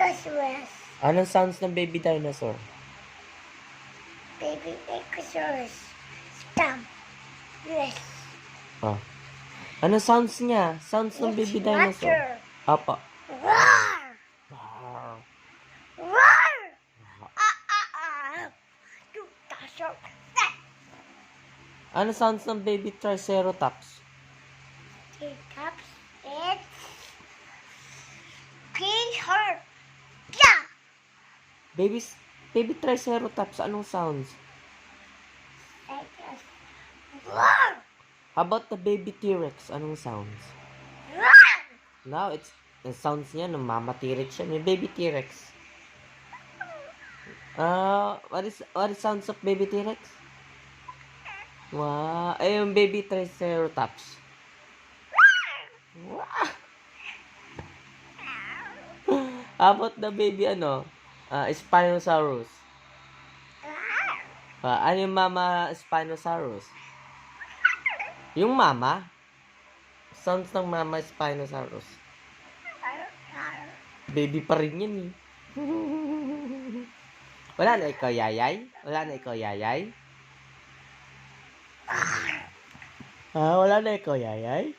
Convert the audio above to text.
Dinosaurus. Anong sounds ng baby dinosaur? Baby dinosaurs. Stamp. Yes. Oh. Anong sounds niya? Sounds ng baby dinosaur. Water. Apa. Roar. Roar. Dinosaur. Ano sounds ng baby triceratops? Teacups. It's green heart. Yeah. Baby triceratops, anong sounds? Roar. How about the baby T-Rex? Anong sounds? Roar. Now, ang sounds niya, ng mama T-Rex siya. May baby T-Rex. What is sounds of baby T-Rex? Wow. Ay, yung baby triceratops. Wow. How about the baby, Spinosaurus? Ano yung mama Spinosaurus? Yung mama? Sounds ng mama Spinosaurus. Baby pa rin yan eh. Wala na ikaw, yayay? Wala na ikaw, yayay? Wala na ikaw, yayay?